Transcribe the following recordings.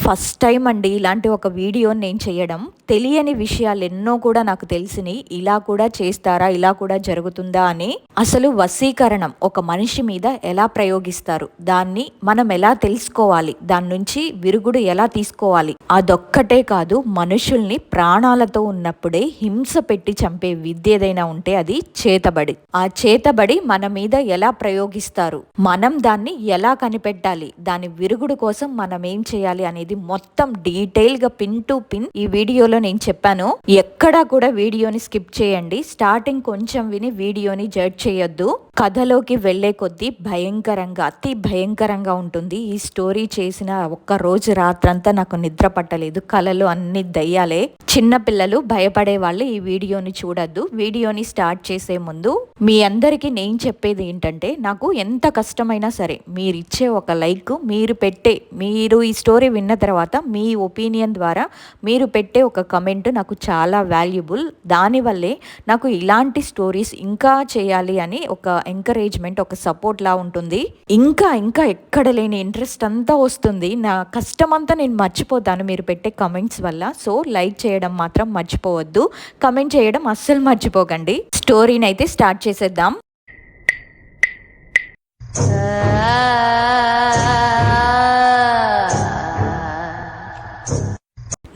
First time అండి ఇలాంటి ఒక వీడియో నేను చేయడం. తెలియని విషయాలు ఎన్నో కూడా నాకు తెలిసినాయి. ఇలా కూడా చేస్తారా, ఇలా కూడా జరుగుతుందా అని. అసలు వశీకరణం ఒక మనిషి మీద ఎలా ప్రయోగిస్తారు, దాన్ని మనం ఎలా తెలుసుకోవాలి, దాని నుంచి విరుగుడు ఎలా తీసుకోవాలి, అదొక్కటే కాదు, మనుషుల్ని ప్రాణాలతో ఉన్నప్పుడే హింస పెట్టి చంపే విద్య ఏదైనా ఉంటే అది చేతబడి. ఆ చేతబడి మన మీద ఎలా ప్రయోగిస్తారు, మనం దాన్ని ఎలా కనిపెట్టాలి, దాని విరుగుడు కోసం మనం ఏం చేయాలి అనేది మొత్తం డీటెయిల్ గా పిన్ టు పిన్ ఈ వీడియోలో నేను చెప్పాను. ఎక్కడా కూడా వీడియోని స్కిప్ చేయండి. స్టార్టింగ్ కొంచెం విని వీడియోని జడ్జ్ చేయొద్దు. కథలోకి వెళ్లే కొద్దీ భయంకరంగా, అతి భయంకరంగా ఉంటుంది. ఈ స్టోరీ చేసిన ఒక్క రోజు రాత్రంతా నాకు నిద్ర పట్టలేదు. కలలో అన్ని దయ్యాలే. చిన్న పిల్లలు, భయపడే వాళ్ళు ఈ వీడియోని చూడొద్దు. వీడియోని స్టార్ట్ చేసే ముందు మీ అందరికీ నేను చెప్పేది ఏంటంటే, నాకు ఎంత కష్టమైనా సరే మీరిచ్చే ఒక లైక్, మీరు ఈ స్టోరీ విన్న తర్వాత మీ ఒపీనియన్ ద్వారా మీరు పెట్టే ఒక కమెంట్ నాకు చాలా వాల్యుబుల్. దానివల్లే నాకు ఇలాంటి స్టోరీస్ ఇంకా చేయాలి అని ఒక ఎంకరేజ్మెంట్, ఒక సపోర్ట్ లా ఉంటుంది. ఇంకా ఎక్కడ లేని ఇంట్రెస్ట్ అంతా వస్తుంది. నా కష్టం అంతా నేను మర్చిపోతాను మీరు పెట్టే కమెంట్స్ వల్ల. సో లైక్ చేయడం మాత్రం మర్చిపోవద్దు, కమెంట్ చేయడం అస్సలు మర్చిపోకండి. స్టోరీని అయితే స్టార్ట్ చేసేద్దాం.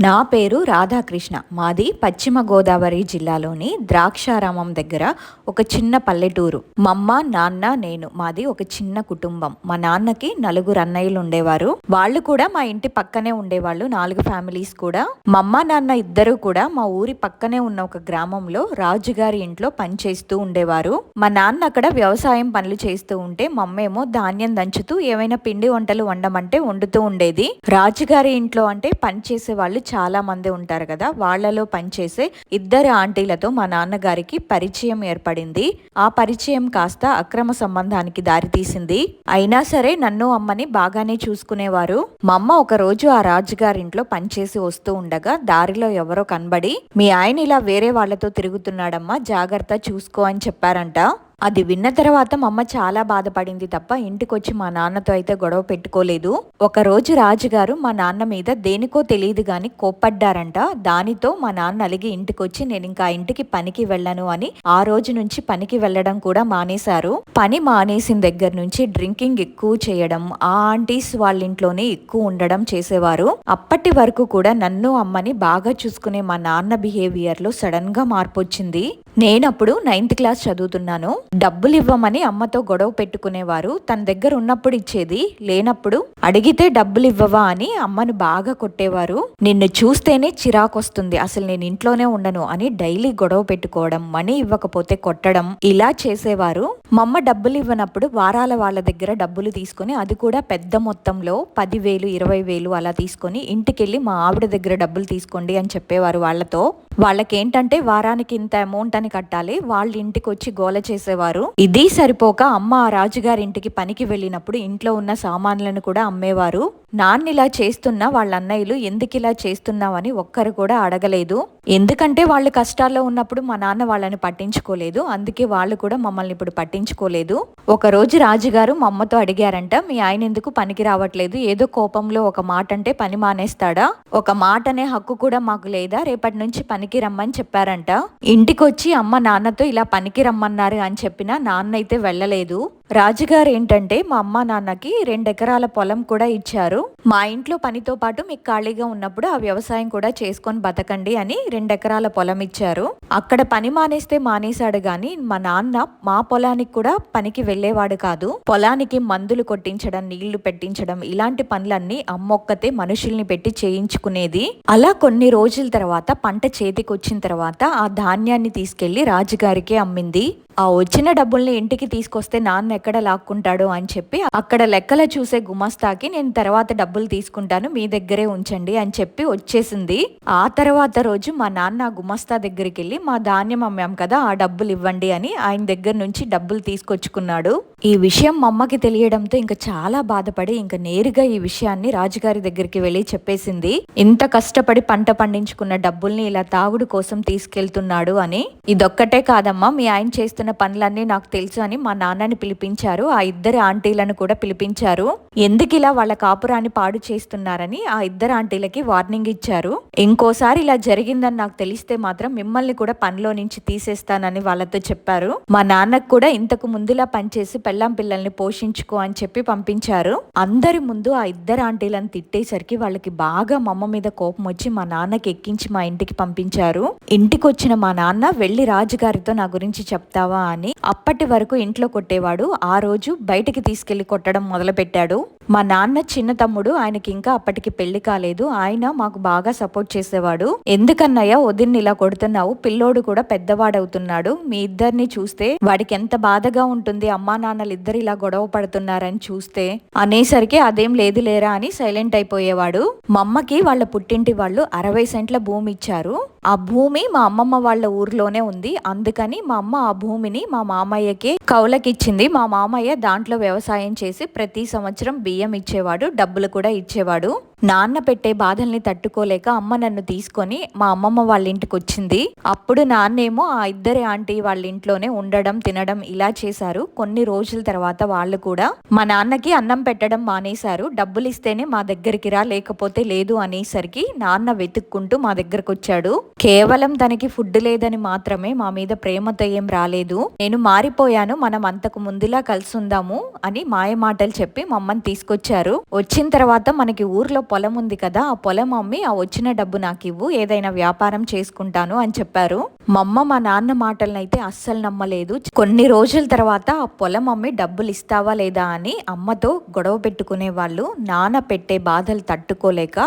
నా పేరు రాధాకృష్ణ. మాది పశ్చిమ గోదావరి జిల్లాలోని ద్రాక్షారామం దగ్గర ఒక చిన్న పల్లెటూరు. మా అమ్మ, నాన్న, నేను, మాది ఒక చిన్న కుటుంబం. మా నాన్నకి 4 అన్నయ్యలు ఉండేవారు. వాళ్ళు కూడా మా ఇంటి పక్కనే ఉండేవాళ్ళు, 4 ఫ్యామిలీస్ కూడా. మా అమ్మ, నాన్న ఇద్దరు కూడా మా ఊరి పక్కనే ఉన్న ఒక గ్రామంలో రాజుగారి ఇంట్లో పనిచేస్తూ ఉండేవారు. మా నాన్న అక్కడ వ్యవసాయం పనులు చేస్తూ ఉంటే, మా అమ్మ ఏమో ధాన్యం దంచుతూ ఏమైనా పిండి వంటలు వండమంటే వండుతూ ఉండేది. రాజుగారి ఇంట్లో అంటే పనిచేసే వాళ్ళు చాలా మంది ఉంటారు కదా, వాళ్లలో పనిచేసే 2 ఆంటీలతో మా నాన్నగారికి పరిచయం ఏర్పడింది. ఆ పరిచయం కాస్త అక్రమ సంబంధానికి దారితీసింది. అయినా సరే నన్ను, అమ్మని బాగానే చూసుకునేవారు. మా అమ్మ ఒక రోజు ఆ రాజుగారింట్లో పనిచేసి వస్తూ ఉండగా దారిలో ఎవరో కనబడి, మీ ఆయన ఇలా వేరే వాళ్లతో తిరుగుతున్నాడమ్మా, జాగ్రత్త, చూసుకో అని చెప్పారంట. అది విన్న తర్వాత మా అమ్మ చాలా బాధపడింది తప్ప ఇంటికొచ్చి మా నాన్నతో అయితే గొడవ పెట్టుకోలేదు. ఒక రోజు రాజుగారు మా నాన్న మీద దేనికో తెలియదు గాని కోప్పడ్డారంట. దానితో మా నాన్న అలిగి ఇంటికొచ్చి, నేను ఇంకా ఇంటికి పనికి వెళ్ళను అని ఆ రోజు నుంచి పనికి వెళ్ళడం కూడా మానేశారు. పని మానేసిన దగ్గర నుంచి డ్రింకింగ్ ఎక్కువ చేయడం, ఆ ఆంటీస్ వాళ్ళ ఇంట్లోనే ఎక్కువ ఉండడం చేసేవారు. అప్పటి వరకు కూడా నన్ను, అమ్మని బాగా చూసుకునే మా నాన్న బిహేవియర్ లో సడన్ గా మార్పు వచ్చింది. నేనప్పుడు 9th క్లాస్ చదువుతున్నాను. డబ్బులు ఇవ్వమని అమ్మతో గొడవ పెట్టుకునేవారు. తన దగ్గర ఉన్నప్పుడు ఇచ్చేది, లేనప్పుడు అడిగితే డబ్బులు ఇవ్వవా అని అమ్మను బాగా కొట్టేవారు. నిన్ను చూస్తేనే చిరాకొస్తుంది, అసలు నేను ఇంట్లోనే ఉండను అని డైలీ గొడవ పెట్టుకోవడం, మనీ ఇవ్వకపోతే కొట్టడం, ఇలా చేసేవారు. మా అమ్మ డబ్బులు ఇవ్వనప్పుడు వారాల వాళ్ళ దగ్గర డబ్బులు తీసుకుని, అది కూడా పెద్ద మొత్తంలో 10,000, 20,000 అలా తీసుకొని ఇంటికెళ్ళి మా ఆవిడ దగ్గర డబ్బులు తీసుకోండి అని చెప్పేవారు వాళ్ళతో. వాళ్ళకేంటంటే వారానికి ఇంత అమౌంట్ అని కట్టాలి. వాళ్ళ ఇంటికి వచ్చి గోల చేసేవారు. ఇది సరిపోక అమ్మ ఆ రాజుగారి ఇంటికి పనికి వెళ్ళినప్పుడు ఇంట్లో ఉన్న సామాన్లను కూడా అమ్మేవారు. నాన్న ఇలా చేస్తున్నా వాళ్ళ అన్నయ్యలు ఎందుకు ఇలా చేస్తున్నావని ఒక్కరు కూడా అడగలేదు. ఎందుకంటే వాళ్ళు కష్టాల్లో ఉన్నప్పుడు మా నాన్న వాళ్ళని పట్టించుకోలేదు. అందుకే వాళ్ళు కూడా మమ్మల్ని ఇప్పుడు పట్టించుకోలేదు. ఒక రోజు రాజుగారు మా అమ్మతో అడిగారంట, మీ ఆయన ఎందుకు పనికి రావట్లేదు, ఏదో కోపంలో ఒక మాట అంటే పని మానేస్తాడా, ఒక మాట అనే హక్కు కూడా మాకు లేదా, రేపటి నుంచి పనికి రమ్మని చెప్పారంట. ఇంటికొచ్చి అమ్మ నాన్నతో ఇలా పనికి రమ్మన్నారు అని చెప్పినా నాన్న అయితే వెళ్ళలేదు. రాజుగారు ఏంటంటే మా అమ్మ నాన్నకి 2 ఎకరాల పొలం కూడా ఇచ్చారు. మా ఇంట్లో పనితో పాటు మీకు ఖాళీగా ఉన్నప్పుడు ఆ వ్యవసాయం కూడా చేసుకొని బతకండి అని 2 ఎకరాల పొలం ఇచ్చారు. అక్కడ పని మానేస్తే మానేశాడు గాని మా నాన్న మా పొలానికి కూడా పనికి వెళ్లేవాడు కాదు. పొలానికి మందులు కొట్టించడం, నీళ్లు పెట్టించడం, ఇలాంటి పనులన్నీ అమ్మొక్కతే మనుషుల్ని పెట్టి చేయించుకునేది. అలా కొన్ని రోజుల తర్వాత పంట చేతికి వచ్చిన తర్వాత ఆ ధాన్యాన్ని తీసుకెళ్లి రాజుగారికి అమ్మింది. ఆ వచ్చిన డబ్బుల్ని ఇంటికి తీసుకొస్తే నాన్న ఎక్కడ లాక్కుంటాడో అని చెప్పి అక్కడ లెక్కలు చూసే గుమస్తాకి, నేను తర్వాత డబ్బులు తీసుకుంటాను, మీ దగ్గరే ఉంచండి అని చెప్పి వచ్చేసింది. ఆ తర్వాత రోజు మా నాన్న గుమస్తా దగ్గరికి వెళ్ళి, మా ధాన్యం అమ్మాం కదా, ఆ డబ్బులు ఇవ్వండి అని ఆయన దగ్గర నుంచి డబ్బులు తీసుకొచ్చుకున్నాడు. ఈ విషయం మా అమ్మకి తెలియడంతో ఇంకా చాలా బాధపడి ఇంకా నేరుగా ఈ విషయాన్ని రాజుగారి దగ్గరికి వెళ్ళి చెప్పేసింది. ఇంత కష్టపడి పంట పండించుకున్న డబ్బుల్ని ఇలా తాగుడు కోసం తీసుకెళ్తున్నాడు అని. ఇదొక్కటే కాదమ్మా, మీ ఆయన చేస్తున్న చేస్తున్న పనులన్నీ నాకు తెలుసు అని మా నాన్నని పిలిపించారు. ఆ ఇద్దరు ఆంటీలను కూడా పిలిపించారు. ఎందుకు ఇలా వాళ్ళ కాపురాన్ని పాడు చేస్తున్నారని ఆ ఇద్దరు ఆంటీలకి వార్నింగ్ ఇచ్చారు. ఇంకోసారి ఇలా జరిగిందని నాకు తెలిస్తే మాత్రం మిమ్మల్ని కూడా పనిలో నుంచి తీసేస్తానని వాళ్ళతో చెప్పారు. మా నాన్నకు కూడా ఇంతకు ముందులా పనిచేసి పెళ్ళాం పిల్లల్ని పోషించుకో అని చెప్పి పంపించారు. అందరి ముందు ఆ ఇద్దరు ఆంటీలను తిట్టేసరికి వాళ్ళకి బాగా మా అమ్మ మీద కోపం వచ్చి మా నాన్నకి ఎక్కించి మా ఇంటికి పంపించారు. ఇంటికి వచ్చిన మా నాన్న వెళ్ళి రాజుగారితో నా గురించి చెప్తావా అని అప్పటి వరకు ఇంట్లో కొట్టేవాడు. ఆ రోజు బయటికి తీసుకెళ్లి కొట్టడం మొదలు పెట్టాడు. మా నాన్న చిన్న తమ్ముడు, ఆయనకి ఇంకా అప్పటికి పెళ్లి కాలేదు. ఆయన మాకు బాగా సపోర్ట్ చేసేవాడు. ఎందుకన్నయ్య వదిన్ని ఇలా కొడుతున్నావు, పిల్లోడు కూడా పెద్దవాడవుతున్నాడు, మీ ఇద్దరిని చూస్తే వాడికి ఎంత బాధగా ఉంటుంది, అమ్మా నాన్నలు ఇద్దరు ఇలా గొడవ పడుతున్నారని చూస్తే అనేసరికి అదేం లేదు లేరా అని సైలెంట్ అయిపోయేవాడు. మా అమ్మకి వాళ్ళ పుట్టింటి వాళ్ళు 60 సెంట్ల భూమి ఇచ్చారు. ఆ భూమి మా అమ్మమ్మ వాళ్ళ ఊర్లోనే ఉంది. అందుకని మా అమ్మ ఆ భూమిని మా మామయ్యకి కౌలకిచ్చింది. మా మామయ్య దాంట్లో వ్యవసాయం చేసి ప్రతి సంవత్సరం బియ్యం ఇచ్చేవాడు, డబ్బులు కూడా ఇచ్చేవాడు. నాన్న పెట్టే బాధల్ని తట్టుకోలేక అమ్మ నన్ను తీసుకొని మా అమ్మమ్మ వాళ్ళ ఇంటికి వచ్చింది. అప్పుడు నాన్నేమో ఆ ఇద్దరి ఆంటీ వాళ్ళ ఇంట్లోనే ఉండడం తినడం ఇలా చేశారు. కొన్ని రోజుల తర్వాత వాళ్ళు కూడా మా నాన్నకి అన్నం పెట్టడం మానేశారు. డబ్బులు ఇస్తేనే మా దగ్గరికి రా, లేకపోతే లేదు అనేసరికి నాన్న వెతుక్కుంటూ మా దగ్గరకు వచ్చాడు. కేవలం తనకి ఫుడ్ లేదని మాత్రమే మా మీద ప్రేమతో ఏం రాలేదు. నేను మారిపోయాను, మనం అంతకు ముందులా కలిసి ఉందాము అని మాయ మాటలు చెప్పి మమ్మల్ని తీసుకొచ్చారు. వచ్చిన తర్వాత మనకి ఊర్లో పొలం ఉంది కదా, ఆ పొలం అమ్మి ఆ వచ్చిన డబ్బు నాకు ఇవ్వు, ఏదైనా వ్యాపారం చేసుకుంటాను అని చెప్పారు. మా అమ్మ మా నాన్న మాటలనైతే అస్సలు నమ్మలేదు. కొన్ని రోజుల తర్వాత ఆ పొలం అమ్మి డబ్బులు ఇస్తావా లేదా అని అమ్మతో గొడవ పెట్టుకునే వాళ్ళు. నాన్న పెట్టే బాధలు తట్టుకోలేక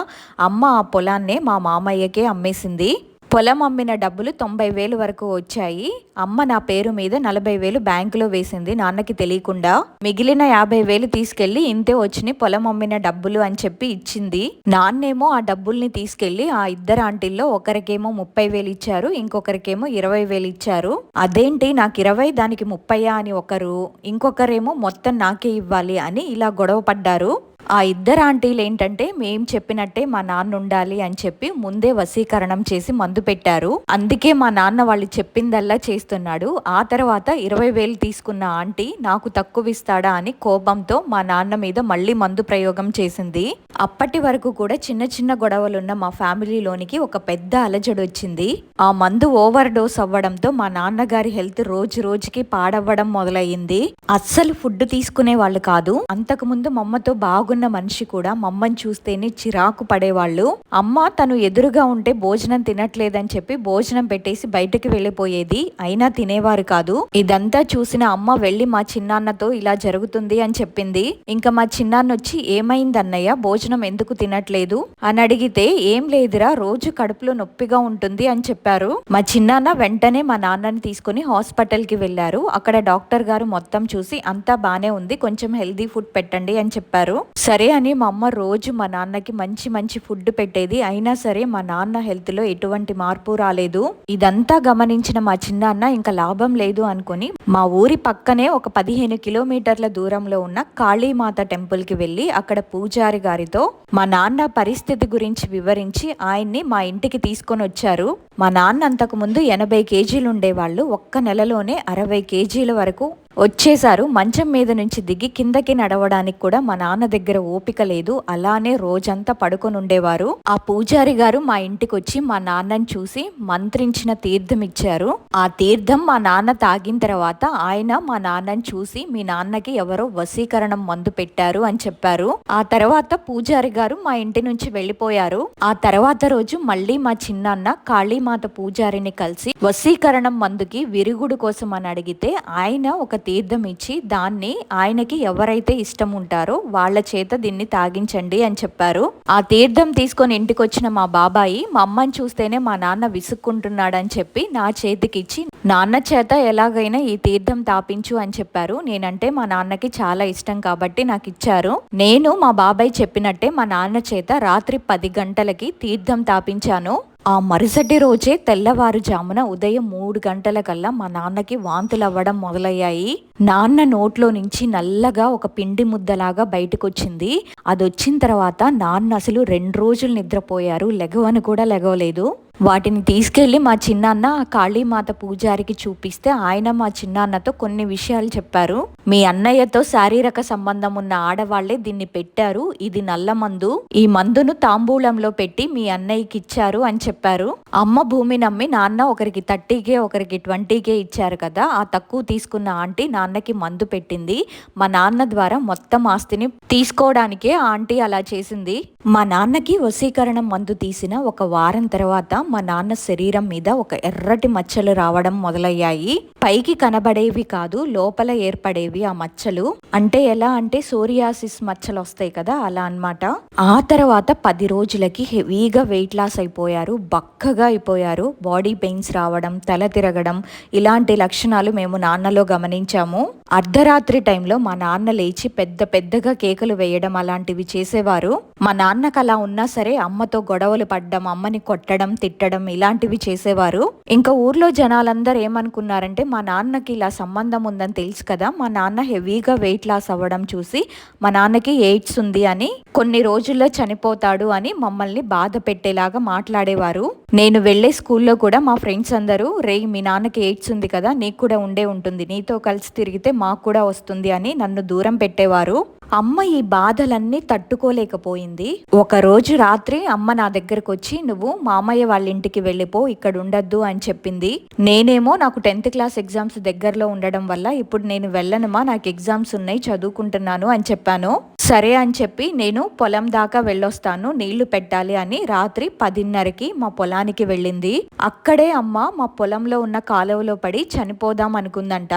అమ్మ ఆ పొలాన్నే మా మామయ్యకే అమ్మేసింది. పొలం అమ్మిన డబ్బులు 90,000 వరకు వచ్చాయి. అమ్మ నా పేరు మీద 40,000 బ్యాంకులో వేసింది నాన్నకి తెలియకుండా. మిగిలిన 50,000 తీసుకెళ్లి ఇంతే వచ్చినాయి పొలం అమ్మిన డబ్బులు అని చెప్పి ఇచ్చింది. నాన్నేమో ఆ డబ్బుల్ని తీసుకెళ్లి ఆ ఇద్దరు ఆంటీల్లో ఒకరికేమో 30,000 ఇచ్చారు, ఇంకొకరికేమో 20,000 ఇచ్చారు. అదేంటి నాకు 20 దానికి 30 అని ఒకరు, ఇంకొకరేమో మొత్తం నాకే ఇవ్వాలి అని ఇలా గొడవ పడ్డారు. ఆ ఇద్దరు ఆంటీలు ఏంటంటే మేం చెప్పినట్టే మా నాన్న ఉండాలి అని చెప్పి ముందే వశీకరణం చేసి మందు పెట్టారు. అందుకే మా నాన్న వాళ్ళు చెప్పిందల్లా చేస్తున్నాడు. ఆ తర్వాత 20,000 తీసుకున్న ఆంటీ నాకు తక్కువ ఇస్తాడా అని కోపంతో మా నాన్న మీద మళ్ళీ మందు ప్రయోగం చేసింది. అప్పటి వరకు కూడా చిన్న చిన్న గొడవలున్న మా ఫ్యామిలీలోనికి ఒక పెద్ద అలజడి వచ్చింది. ఆ మందు ఓవర్ డోస్ అవ్వడంతో మా నాన్నగారి హెల్త్ రోజు రోజుకి పాడవ్వడం మొదలయ్యింది. అస్సలు ఫుడ్ తీసుకునే వాళ్ళు కాదు. అంతకు ముందు మమ్మతో బాగున్న మనిషి కూడా మమ్మని చూస్తేనే చిరాకు పడేవాళ్ళు. అమ్మ తను ఎదురుగా ఉంటే భోజనం తినట్లేదని చెప్పి భోజనం పెట్టేసి బయటకు వెళ్ళిపోయేది, అయినా తినేవారు కాదు. ఇదంతా చూసిన అమ్మ వెళ్ళి మా చిన్నాన్నతో ఇలా జరుగుతుంది అని చెప్పింది. ఇంకా మా చిన్నాన్న వచ్చి ఏమైంది అన్నయ్య, భోజనం ఎందుకు తినట్లేదు అని అడిగితే ఏం లేదురా రోజు కడుపులో నొప్పిగా ఉంటుంది అని చెప్పారు. మా చిన్నాన్న వెంటనే మా నాన్నని తీసుకుని హాస్పిటల్ కి వెళ్లారు. అక్కడ డాక్టర్ గారు మొత్తం చూసి అంతా బానే ఉంది, కొంచెం హెల్దీ ఫుడ్ పెట్టండి అని చెప్పారు. సరే అని మా అమ్మ రోజు మా నాన్నకి మంచి మంచి ఫుడ్ పెట్టేది. అయినా సరే మా నాన్న హెల్త్ లో ఎటువంటి మార్పు రాలేదు. ఇదంతా గమనించిన మా చిన్నాన్న ఇంకా లాభం లేదు అనుకుని మా ఊరి పక్కనే ఒక 15 కిలోమీటర్ల దూరంలో ఉన్న కాళీమాత టెంపుల్ కి వెళ్లి అక్కడ పూజారి గారితో మా నాన్న పరిస్థితి గురించి వివరించి ఆయన్ని మా ఇంటికి తీసుకొని వచ్చారు. మా నాన్న అంతకు ముందు 80 కేజీలు ఉండేవాళ్ళు, ఒక్క నెలలోనే 60 కేజీల వరకు వచ్చేశారు. మంచం మీద నుంచి దిగి కిందకి నడవడానికి కూడా మా నాన్న దగ్గర ఓపిక లేదు. అలానే రోజంతా పడుకొని ఉండేవారు. ఆ పూజారి గారు మా ఇంటికి వచ్చి మా నాన్నని చూసి మంత్రించిన తీర్థం ఇచ్చారు. ఆ తీర్థం మా నాన్న తాగిన తర్వాత ఆయన మా నాన్నని చూసి మీ నాన్నకి ఎవరో వశీకరణం మందు పెట్టారు అని చెప్పారు. ఆ తర్వాత పూజారి గారు మా ఇంటి నుంచి వెళ్ళిపోయారు. ఆ తర్వాత రోజు మళ్ళీ మా చిన్నాన్న కాళీమాత పూజారిని కలిసి వశీకరణం మందుకి విరుగుడు కోసం అని అడిగితే ఆయన ఒక తీర్థం ఇచ్చి దాన్ని ఆయనకి ఎవరైతే ఇష్టం ఉంటారో వాళ్ళ చేత దీన్ని తాగించండి అని చెప్పారు. ఆ తీర్థం తీసుకొని ఇంటికి వచ్చిన మా బాబాయి మా అమ్మని చూస్తేనే మా నాన్న విసుక్కుంటున్నాడని చెప్పి నా చేతికిచ్చి నాన్న చేత ఎలాగైనా ఈ తీర్థం తాపించు అని చెప్పారు. నేనంటే మా నాన్నకి చాలా ఇష్టం కాబట్టి నాకు ఇచ్చారు. నేను మా బాబాయ్ చెప్పినట్టే మా నాన్న చేత రాత్రి 10 గంటలకి తీర్థం తాపించాను. ఆ మరుసటి రోజే తెల్లవారుజామున ఉదయం 3 గంటలకల్లా మా నాన్నకి వాంతులు అవ్వడం మొదలయ్యాయి. నాన్న నోట్లో నుంచి నల్లగా ఒక పిండి ముద్దలాగా బయటకొచ్చింది. అది వచ్చిన తర్వాత నాన్న అసలు 2 రోజులు నిద్రపోయారు, లెగవని కూడా లెగవలేదు. వాటిని తీసుకెళ్లి మా చిన్నాన్న కాళీమాత పూజారికి చూపిస్తే ఆయన మా చిన్నాన్నతో కొన్ని విషయాలు చెప్పారు. మీ అన్నయ్యతో శారీరక సంబంధం ఉన్న ఆడవాళ్లే దీన్ని పెట్టారు, ఇది నల్ల మందు, ఈ మందును తాంబూలంలో పెట్టి మీ అన్నయ్యకి ఇచ్చారు అని చెప్పారు. అమ్మ భూమి నమ్మి నాన్న ఒకరికి 30K ఒకరికి 20K ఇచ్చారు కదా, ఆ తక్కువ తీసుకున్న ఆంటీ నాన్నకి మందు పెట్టింది. మా నాన్న ద్వారా మొత్తం ఆస్తిని తీసుకోవడానికే ఆంటీ అలా చేసింది. మా నాన్నకి వశీకరణం మందు తీసిన ఒక వారం తర్వాత మా నాన్న శరీరం మీద ఒక ఎర్రటి మచ్చలు రావడం మొదలయ్యాయి. పైకి కనబడేవి కాదు, లోపల ఏర్పడేవి ఆ మచ్చలు. అంటే ఎలా అంటే సోరియాసిస్ మచ్చలు వస్తాయి కదా, అలా అన్నమాట. ఆ తర్వాత 10 రోజులకి హెవీగా వెయిట్ లాస్ అయిపోయారు, బక్కగా అయిపోయారు. బాడీ పెయిన్స్ రావడం, తల తిరగడం, ఇలాంటి లక్షణాలు మేము నాన్నలో గమనించాము. అర్ధరాత్రి టైంలో మా నాన్న లేచి పెద్దగా కేకలు వేయడం అలాంటివి చేసేవారు. మా నాన్నకు అలా ఉన్నా సరే అమ్మతో గొడవలు పడ్డం, అమ్మని కొట్టడం, తిట్టడం ఇలాంటివి చేసేవారు. ఇంకా ఊర్లో జనాలందరూ ఏమనుకున్నారంటే మా నాన్నకి ఇలా సంబంధం ఉందని తెలుసు కదా, మా నాన్న హెవీగా వెయిట్ లాస్ అవ్వడం చూసి మా నాన్నకి ఎయిడ్స్ ఉంది అని, కొన్ని రోజుల్లో చనిపోతాడు అని మమ్మల్ని బాధ పెట్టేలాగా మాట్లాడేవారు. నేను వెళ్లే స్కూల్లో కూడా మా ఫ్రెండ్స్ అందరూ మీ నాన్నకి ఎయిడ్స్ ఉంది కదా, నీకు కూడా ఉండే ఉంటుంది, నీతో కలిసి తిరిగితే మాకు కూడా వస్తుంది అని నన్ను దూరం పెట్టేవారు. అమ్మ ఈ బాధలన్నీ తట్టుకోలేకపోయింది. ఒక రోజు రాత్రి అమ్మ నా దగ్గరకు వచ్చి నువ్వు మామయ్య వాళ్ళ ఇంటికి వెళ్ళిపో, ఇక్కడ ఉండద్దు అని చెప్పింది. నేనేమో నాకు 10th క్లాస్ ఎగ్జామ్స్ దగ్గరలో ఉండడం వల్ల ఇప్పుడు నేను వెళ్ళనుమా, నాకు ఎగ్జామ్స్ ఉన్నాయి, చదువుకుంటున్నాను అని చెప్పాను. సరే అని చెప్పి నేను పొలం దాకా వెళ్ళొస్తాను, నీళ్లు పెట్టాలి అని రాత్రి 10:30కి మా పొలానికి వెళ్ళింది. అక్కడే అమ్మ మా పొలంలో ఉన్న కాలువలో పడి చనిపోదాం అనుకుందంట.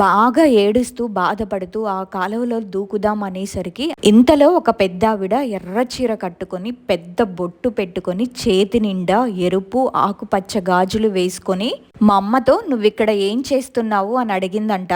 బాగా ఏడుస్తూ బాధపడుతూ ఆ కాలువలో దూకుదాం అనేసరికి ఇంతలో ఒక పెద్దావిడ ఎర్ర చీర కట్టుకొని పెద్ద బొట్టు పెట్టుకొని చేతి నిండా ఎరుపు ఆకుపచ్చ గాజులు వేసుకొని మా అమ్మతో నువ్విక్కడ ఏం చేస్తున్నావు అని అడిగిందంట.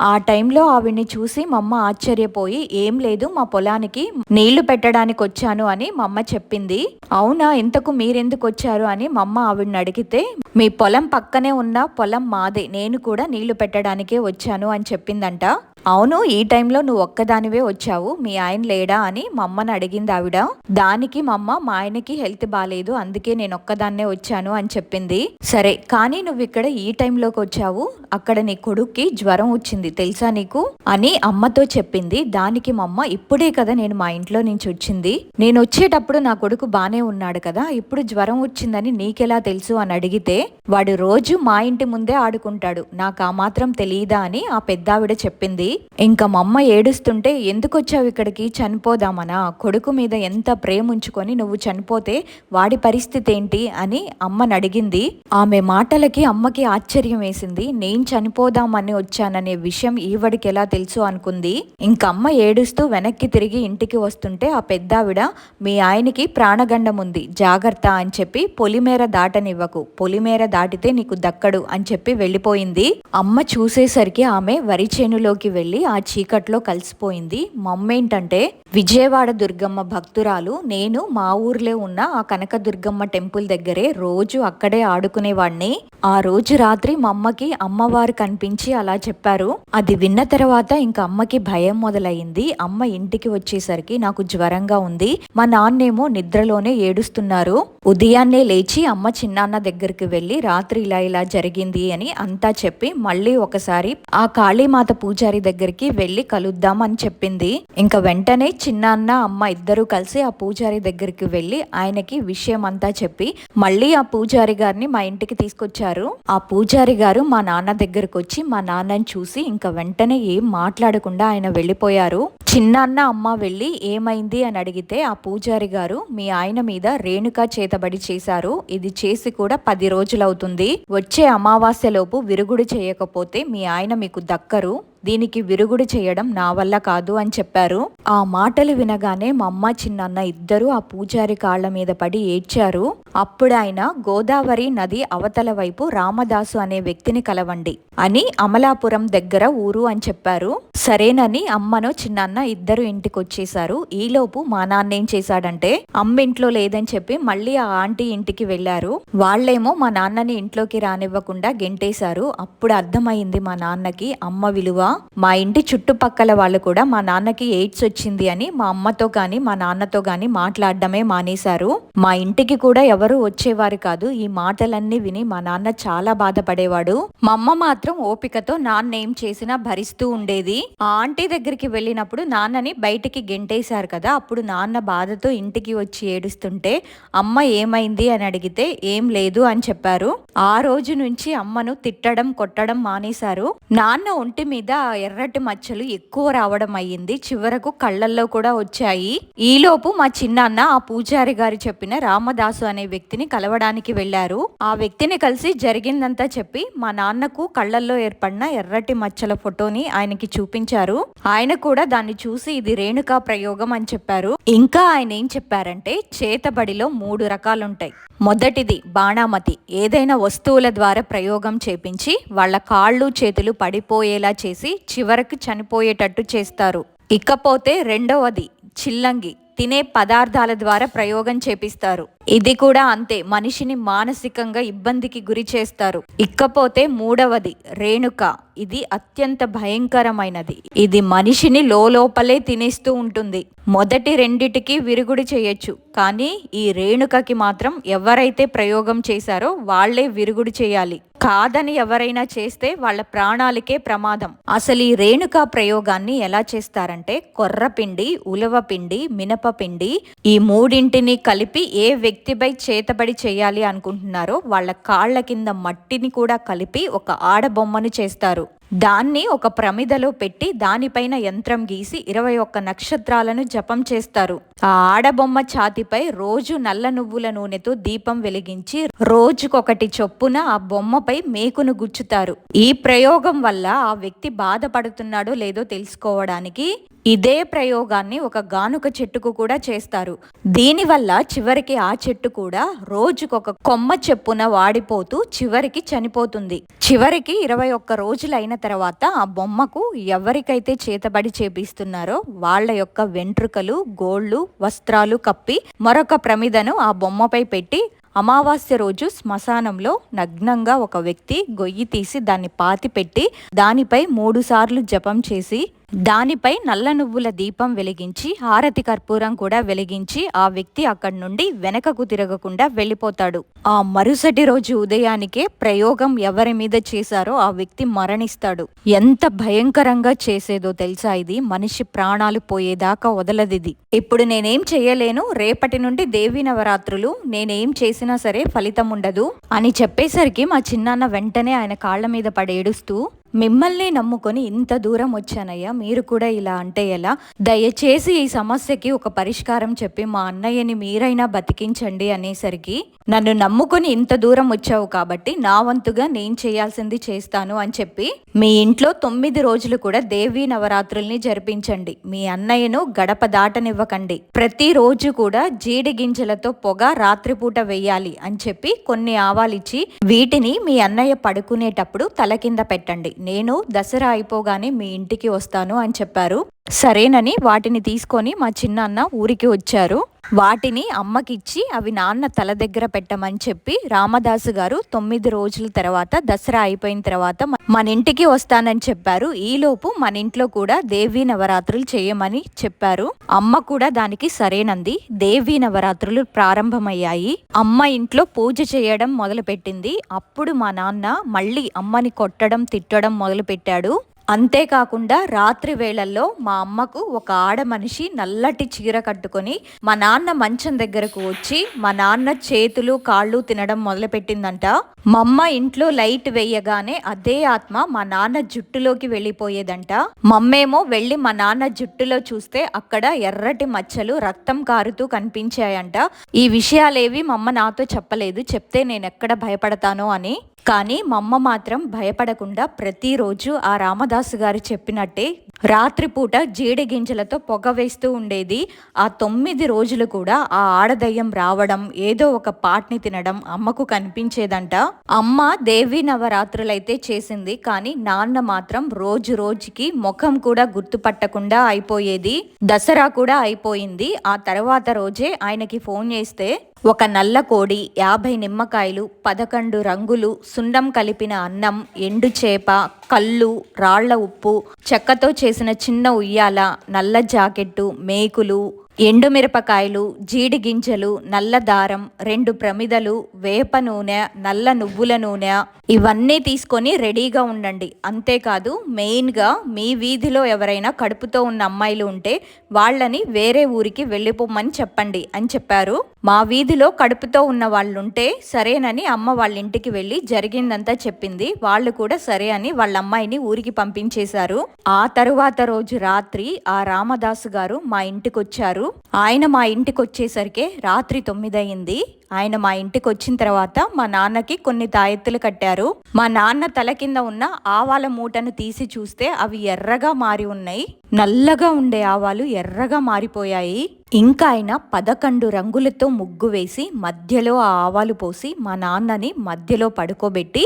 ఆ టైంలో ఆవిడ్ని చూసి మా అమ్మ ఆశ్చర్యపోయి ఏం లేదు మా పొలానికి నీళ్లు పెట్టడానికి వచ్చాను అని మా అమ్మ చెప్పింది. అవునా, ఇంతకు మీరెందుకు వచ్చారు అని మా అమ్మ ఆవిడ్ని అడిగితే మీ పొలం పక్కనే ఉన్న పొలం మాదే, నేను కూడా నీళ్లు పెట్టడానికే వచ్చాను అని చెప్పిందంట. అవును, ఈ టైంలో నువ్వు ఒక్కదానివే వచ్చావు, మీ ఆయన లేడా అని మా అమ్మని అడిగింది ఆవిడ. దానికి మా అమ్మ మా ఆయనకి హెల్త్ బాగాలేదు, అందుకే నేను ఒక్కదాన్నే వచ్చాను అని చెప్పింది. సరే కానీ నువ్వు ఇక్కడ ఈ టైంలోకి వచ్చావు, అక్కడ నీ కొడుక్కి జ్వరం వచ్చింది తెలుసా నీకు అని అమ్మతో చెప్పింది. దానికి మా అమ్మ ఇప్పుడే కదా నేను మా ఇంట్లో నుంచి వచ్చింది, నేను వచ్చేటప్పుడు నా కొడుకు బానే ఉన్నాడు కదా, ఇప్పుడు జ్వరం వచ్చిందని నీకెలా తెలుసు అని అడిగితే వాడు రోజు మా ఇంటి ముందే ఆడుకుంటాడు, నాకు ఆ మాత్రం తెలియదా అని ఆ పెద్దావిడ చెప్పింది. ఇంకా మా అమ్మ ఏడుస్తుంటే ఎందుకు వచ్చావు ఇక్కడికి, చనిపోదామనా, కొడుకు మీద ఎంత ప్రేమ ఉంచుకొని నువ్వు చనిపోతే వాడి పరిస్థితి ఏంటి అని అమ్మని అడిగింది. ఆమె మాటలకి అమ్మకి ఆశ్చర్యం వేసింది. నేను చనిపోదామని వచ్చాననే విషయం ఈవిడికి ఎలా తెలుసు అనుకుంది. ఇంక అమ్మ ఏడుస్తూ వెనక్కి తిరిగి ఇంటికి వస్తుంటే ఆ పెద్దావిడ మీ ఆయనకి ప్రాణగండం ఉంది, జాగ్రత్త అని చెప్పి పొలిమేర దాటనివ్వకు, పొలిమేర దాటితే నీకు దక్కడు అని చెప్పి వెళ్ళిపోయింది. అమ్మ చూసేసరికి ఆమె వరి చేనులోకి వెళ్ళి ఆ చీకట్లో కలిసిపోయింది. మమ్మేంటంటే విజయవాడ దుర్గమ్మ భక్తురాలు, నేను మా ఊర్లో ఉన్న ఆ కనక దుర్గమ్మ టెంపుల్ దగ్గరే రోజు అక్కడే ఆడుకునేవాడిని. ఆ రోజు రాత్రి మా అమ్మకి అమ్మవారు కనిపించి అలా చెప్పారు. అది విన్న తర్వాత ఇంకా అమ్మకి భయం మొదలైంది. అమ్మ ఇంటికి వచ్చేసరికి నాకు జ్వరంగా ఉంది, మా నాన్నేమో నిద్రలోనే ఏడుస్తున్నారు. ఉదయాన్నే లేచి అమ్మ చిన్నాన్న దగ్గరికి వెళ్ళి రాత్రి ఇలా జరిగింది అని అంతా చెప్పి మళ్ళీ ఒకసారి ఆ కాళీమాత పూజారి దగ్గరికి వెళ్ళి కలుద్దాం అని చెప్పింది. ఇంకా వెంటనే చిన్నాన్న అమ్మ ఇద్దరు కలిసి ఆ పూజారి దగ్గరికి వెళ్ళి ఆయనకి విషయం అంతా చెప్పి మళ్ళీ ఆ పూజారి గారిని మా ఇంటికి తీసుకొచ్చారు. ఆ పూజారి గారు మా నాన్న దగ్గరకు వచ్చి మా నాన్నని చూసి ఇంకా వెంటనే ఏం మాట్లాడకుండా ఆయన వెళ్ళిపోయారు. చిన్నాన్న అమ్మ వెళ్ళి ఏమైంది అని అడిగితే ఆ పూజారి గారు మీ ఆయన మీద రేణుకా చేతబడి చేశారు, ఇది చేసి కూడా 10 రోజులవుతుంది, వచ్చే అమావాస్యలోపు విరుగుడు చేయకపోతే మీ ఆయన మీకు దక్కరు, దీనికి విరుగుడు చేయడం నా వల్ల కాదు అని చెప్పారు. ఆ మాటలు వినగానే మా అమ్మ చిన్నాన్న ఇద్దరు ఆ పూజారి కాళ్ల మీద పడి ఏడ్చారు. అప్పుడు ఆయన గోదావరి నది అవతల వైపు రామదాసు అనే వ్యక్తిని కలవండి అని అమలాపురం దగ్గర ఊరు అని చెప్పారు. సరేనని అమ్మను చిన్నాన్న ఇద్దరు ఇంటికి వచ్చేసారు. ఈలోపు మా నాన్న ఏం చేశాడంటే అమ్మ ఇంట్లో లేదని చెప్పి మళ్ళీ ఆ ఆంటీ ఇంటికి వెళ్లారు. వాళ్ళేమో మా నాన్నని ఇంట్లోకి రానివ్వకుండా గెంటేశారు. అప్పుడు అర్థమైంది మా నాన్నకి అమ్మ విలువ. మా ఇంటి చుట్టుపక్కల వాళ్ళు కూడా మా నాన్నకి ఎయిడ్స్ వచ్చింది అని మా అమ్మతో కానీ మా నాన్నతో కానీ మాట్లాడడమే మానేశారు. మా ఇంటికి కూడా ఎవరు వచ్చేవారు కాదు. ఈ మాటలన్నీ విని మా నాన్న చాలా బాధపడేవాడు. మా అమ్మ మాత్రం ఓపికతో నాన్న ఏం చేసినా భరిస్తూ ఉండేది. ఆ ఆంటీ దగ్గరికి వెళ్ళినప్పుడు నాన్నని బయటికి గెంటేశారు కదా, అప్పుడు నాన్న బాధతో ఇంటికి వచ్చి ఏడుస్తుంటే అమ్మ ఏమైంది అని అడిగితే ఏం లేదు అని చెప్పారు. ఆ రోజు నుంచి అమ్మను తిట్టడం కొట్టడం మానేశారు. నాన్న ఒంటి మీద ఎర్రటి మచ్చలు ఎక్కువ రావడం అయ్యింది. చివరకు కళ్ళల్లో కూడా వచ్చాయి. ఈలోపు మా చిన్నాన్న ఆ పూజారి గారు చెప్పిన రామదాసు అనే వ్యక్తిని కలవడానికి వెళ్లారు. ఆ వ్యక్తిని కలిసి జరిగిందంతా చెప్పి మా నాన్నకు కళ్ళల్లో ఏర్పడిన ఎర్రటి మచ్చల ఫోటోని ఆయనకి చూపించారు. ఆయన కూడా దాన్ని చూసి ఇది రేణుకా ప్రయోగం అని చెప్పారు. ఇంకా ఆయన ఏం చెప్పారంటే చేతబడిలో 3 రకాలుంటాయి. మొదటిది బాణామతి. ఏదైనా వస్తువుల ద్వారా ప్రయోగం చేపించి వాళ్ళ కాళ్ళు చేతులు పడిపోయేలా చేసి చివరికి చనిపోయేటట్టు చేస్తారు. ఇకపోతే రెండవది చిల్లంగి. తినే పదార్థాల ద్వారా ప్రయోగం చేపిస్తారు. ఇది కూడా అంతే, మనిషిని మానసికంగా ఇబ్బందికి గురి చేస్తారు. ఇకపోతే మూడవది రేణుక. ఇది అత్యంత భయంకరమైనది. ఇది మనిషిని లోపలే తినేస్తూ ఉంటుంది. మొదటి రెండిటికి విరుగుడు చేయొచ్చు, కానీ ఈ రేణుకకి మాత్రం ఎవరైతే ప్రయోగం చేశారో వాళ్లే విరుగుడు చేయాలి. కాదని ఎవరైనా చేస్తే వాళ్ళ ప్రాణాలకే ప్రమాదం. అసలు ఈ రేణుకా ప్రయోగాన్ని ఎలా చేస్తారంటే కొర్రపిండి, ఉలవపిండి, మినపపిండి ఈ మూడింటిని కలిపి ఏ వ్యక్తిపై చేతబడి చేయాలి అనుకుంటున్నారో వాళ్ళ కాళ్ల కింద మట్టిని కూడా కలిపి ఒక ఆడబొమ్మను చేస్తారు. దాన్ని ఒక ప్రమిదలో పెట్టి దానిపైన యంత్రం గీసి 21 నక్షత్రాలను జపం చేస్తారు. ఆ ఆడబొమ్మ ఛాతిపై రోజు నల్ల నువ్వుల నూనెతో దీపం వెలిగించి రోజుకొకటి చొప్పున ఆ బొమ్మపై మేకును గుచ్చుతారు. ఈ ప్రయోగం వల్ల ఆ వ్యక్తి బాధపడుతున్నాడో లేదో తెలుసుకోవడానికి ఇదే ప్రయోగాన్ని ఒక గానుక చెట్టుకు కూడా చేస్తారు. దీనివల్ల చివరికి ఆ చెట్టు కూడా రోజుకొక కొమ్మ చెప్పున వాడిపోతూ చివరికి చనిపోతుంది. చివరికి 21 రోజులైన తర్వాత ఆ బొమ్మకు ఎవరికైతే చేతబడి చేపిస్తున్నారో వాళ్ళ యొక్క వెంట్రుకలు, గోళ్లు, వస్త్రాలు కప్పి మరొక ప్రమిదను ఆ బొమ్మపై పెట్టి అమావాస్య రోజు శ్మశానంలో నగ్నంగా ఒక వ్యక్తి గొయ్యి తీసి దాన్ని పాతి పెట్టి దానిపై 3 సార్లు జపం చేసి దానిపై నల్ల నువ్వుల దీపం వెలిగించి హారతి కర్పూరం కూడా వెలిగించి ఆ వ్యక్తి అక్కడి నుండి వెనకకు తిరగకుండా వెళ్ళిపోతాడు. ఆ మరుసటి రోజు ఉదయానికే ప్రయోగం ఎవరి మీద చేశారో ఆ వ్యక్తి మరణిస్తాడు. ఎంత భయంకరంగా చేసేదో తెలుసా ఇది? మనిషి ప్రాణాలు పోయేదాకా వదలదిది. ఇప్పుడు నేనేం చెయ్యలేను, రేపటి నుండి దేవీ నవరాత్రులు, నేనేం చేసినా సరే ఫలితం ఉండదు అని చెప్పేసరికి మా చిన్నాన్న వెంటనే ఆయన కాళ్ల మీద పడేడుస్తూ, మిమ్మల్ని నమ్ముకొని ఇంత దూరం వచ్చానయ్యా, మీరు కూడా ఇలా అంటే ఎలా? దయచేసి ఈ సమస్యకి ఒక పరిష్కారం చెప్పి మా అన్నయ్యని మీరైనా బతికించండి అనేసరికి, నన్ను నమ్ముకొని ఇంత దూరం వచ్చావు కాబట్టి నా వంతుగా నేను చేయాల్సింది చేస్తాను అని చెప్పి మీ ఇంట్లో 9 రోజులు కూడా దేవీ నవరాత్రుల్ని జరిపించండి. మీ అన్నయ్యను గడప దాటనివ్వకండి. ప్రతిరోజు కూడా జీడి గింజలతో పొగ రాత్రిపూట వెయ్యాలి అని చెప్పి కొన్ని ఆవాలిచ్చి వీటిని మీ అన్నయ్య పడుకునేటప్పుడు తల కింద పెట్టండి. నేను దసరా అయిపోగానే మీ ఇంటికి వస్తాను అని చెప్పారు. సరేనని వాటిని తీసుకొని మా చిన్నాన్న ఊరికి వచ్చారు. వాటిని అమ్మకిచ్చి అవి నాన్న తల దగ్గర పెట్టమని చెప్పి రామదాసు గారు 9 రోజుల తర్వాత దసరా అయిపోయిన తర్వాత మన ఇంటికి వస్తానని చెప్పారు. ఈలోపు మన ఇంట్లో కూడా దేవీ నవరాత్రులు చేయమని చెప్పారు. అమ్మ కూడా దానికి సరేనంది. దేవీ నవరాత్రులు ప్రారంభమయ్యాయి. అమ్మ ఇంట్లో పూజ చేయడం మొదలుపెట్టింది. అప్పుడు మా నాన్న మళ్ళీ అమ్మని కొట్టడం తిట్టడం మొదలుపెట్టాడు. అంతేకాకుండా రాత్రి వేళల్లో మా అమ్మకు ఒక ఆడ మనిషి నల్లటి చీర కట్టుకొని మా నాన్న మంచం దగ్గరకు వచ్చి మా నాన్న చేతులు కాళ్ళు తినడం మొదలుపెట్టిందంట. మా అమ్మ ఇంట్లో లైట్ వేయగానే అదే ఆత్మ మా నాన్న జుట్టులోకి వెళ్ళిపోయేదంట. మమ్మేమో వెళ్ళి మా నాన్న జుట్టులో చూస్తే అక్కడ ఎర్రటి మచ్చలు రక్తం కారుతూ కనిపించాయంట. ఈ విషయాలేవి మా అమ్మ నాతో చెప్పలేదు, చెప్తే నేను ఎక్కడ భయపడతానో అని. కానీ మా అమ్మ మాత్రం భయపడకుండా ప్రతిరోజు ఆ రామదాసు గారు చెప్పినట్టే రాత్రిపూట జీడి గింజలతో పొగ వేస్తూ ఉండేది. ఆ 9 రోజులు కూడా ఆ ఆడదయ్యం రావడం, ఏదో ఒక పాట్ని తినడం అమ్మకు కనిపించేదంట. అమ్మ దేవీ నవరాత్రులైతే చేసింది, కానీ నాన్న మాత్రం రోజు రోజుకి ముఖం కూడా గుర్తుపట్టకుండా అయిపోయేది. దసరా కూడా అయిపోయింది. ఆ తర్వాత రోజే ఆయనకి ఫోన్ చేస్తే ఒక నల్ల కోడి, 50 నిమ్మకాయలు, 11 రంగులు, సున్నం కలిపిన అన్నం, ఎండు చేప, కళ్ళు, రాళ్ల ఉప్పు, చెక్కతో చేసిన చిన్న ఉయ్యాల, నల్ల జాకెట్టు, మేకులు, ఎండుమిరపకాయలు, జీడి గింజలు, నల్ల దారం, 2 ప్రమిదలు, వేప నూనె, నల్ల నువ్వుల నూనె ఇవన్నీ తీసుకొని రెడీగా ఉండండి. అంతేకాదు మెయిన్గా మీ వీధిలో ఎవరైనా కడుపుతో ఉన్న అమ్మాయిలు ఉంటే వాళ్ళని వేరే ఊరికి వెళ్ళిపోమని చెప్పండి అని చెప్పారు. మా వీధిలో కడుపుతో ఉన్న వాళ్ళుంటే సరేనని అమ్మ వాళ్ళ ఇంటికి వెళ్ళి జరిగిందంతా చెప్పింది. వాళ్ళు కూడా సరే అని వాళ్ళ అమ్మాయిని ఊరికి పంపించేశారు. ఆ తరువాత రోజు రాత్రి ఆ రామదాసు గారు మా ఇంటికి వచ్చారు. ఆయన మా ఇంటికి వచ్చేసరికి రాత్రి 9 అయింది. ఆయన మా ఇంటికి వచ్చిన తర్వాత మా నాన్నకి కొన్ని తాయెత్తులు కట్టారు. మా నాన్న తల కింద ఉన్న ఆవాల మూటను తీసి చూస్తే అవి ఎర్రగా మారి ఉన్నాయి. నల్లగా ఉండే ఆవాలు ఎర్రగా మారిపోయాయి. ఇంకా ఆయన 11 రంగులతో ముగ్గు వేసి మధ్యలో ఆ ఆవాలు పోసి మా నాన్నని మధ్యలో పడుకోబెట్టి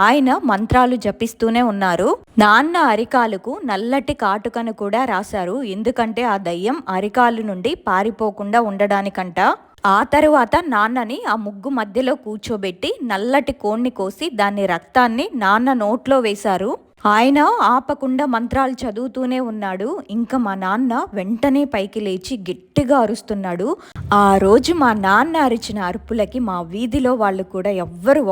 ఆయన మంత్రాలు జపిస్తూనే ఉన్నారు. నాన్న అరికాలుకు నల్లటి కాటుకను కూడా రాశారు. ఎందుకంటే ఆ దయ్యం అరికాలు నుండి పారిపోకుండా ఉండడానికంట. ఆ తరువాత నాన్నని ఆ ముగ్గు మధ్యలో కూర్చోబెట్టి నల్లటి కోణ్ణి కోసి దాని రక్తాన్ని నాన్న నోట్లో వేశారు. ఆయన ఆపకుండా మంత్రాలు చదువుతూనే ఉన్నాడు. ఇంకా మా నాన్న వెంటనే పైకి లేచి గట్టిగా అరుస్తున్నాడు. ఆ రోజు మా నాన్న అరిచిన అరుపులకి మా వీధిలో వాళ్ళు కూడా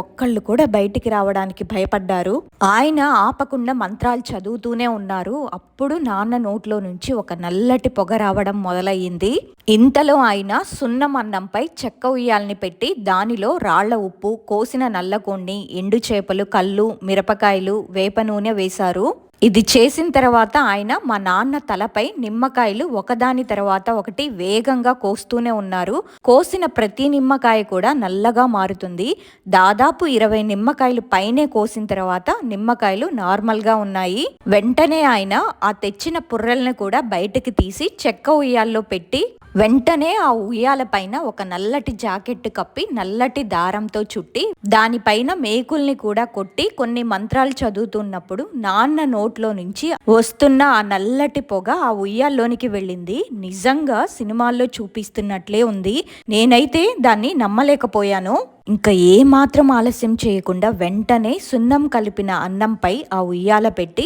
ఒక్కళ్ళు కూడా బయటికి రావడానికి భయపడ్డారు. ఆయన ఆపకుండా మంత్రాలు చదువుతూనే ఉన్నారు. అప్పుడు నాన్న నోట్లో నుంచి ఒక నల్లటి పొగ రావడం మొదలయ్యింది. ఇంతలో ఆయన సున్నం అన్నంపై చెక్క ఉయ్యాలని పెట్టి దానిలో రాళ్ల ఉప్పు, కోసిన నల్లకొండి, ఎండు చేపలు, కళ్ళు, మిరపకాయలు, వేప నూనె వేశారు. ఇది చేసిన తర్వాత ఆయన మా నాన్న తలపై నిమ్మకాయలు ఒకదాని తర్వాత ఒకటి వేగంగా కోస్తూనే ఉన్నారు. కోసిన ప్రతి నిమ్మకాయ కూడా నల్లగా మారుతుంది. దాదాపు 20 నిమ్మకాయలు పైనే కోసిన తర్వాత నిమ్మకాయలు నార్మల్గా ఉన్నాయి. వెంటనే ఆయన ఆ తెచ్చిన పుర్రెల్ని కూడా బయటకు తీసి చెక్క ఉయ్యాల్లో పెట్టి వెంటనే ఆ ఉయ్యాల పైన ఒక నల్లటి జాకెట్ కప్పి నల్లటి దారంతో చుట్టి దానిపైన మేకుల్ని కూడా కొట్టి కొన్ని మంత్రాలు చదువుతున్నప్పుడు నాన్న నోట్లో నుంచి వస్తున్న ఆ నల్లటి పొగ ఆ ఉయ్యాల్లోనికి వెళ్ళింది. నిజంగా సినిమాల్లో చూపిస్తున్నట్లే ఉంది. నేనైతే దాన్ని నమ్మలేకపోయాను. ఇంకా ఏమాత్రం ఆలస్యం చేయకుండా వెంటనే సున్నం కలిపిన అన్నంపై ఆ ఉయ్యాల పెట్టి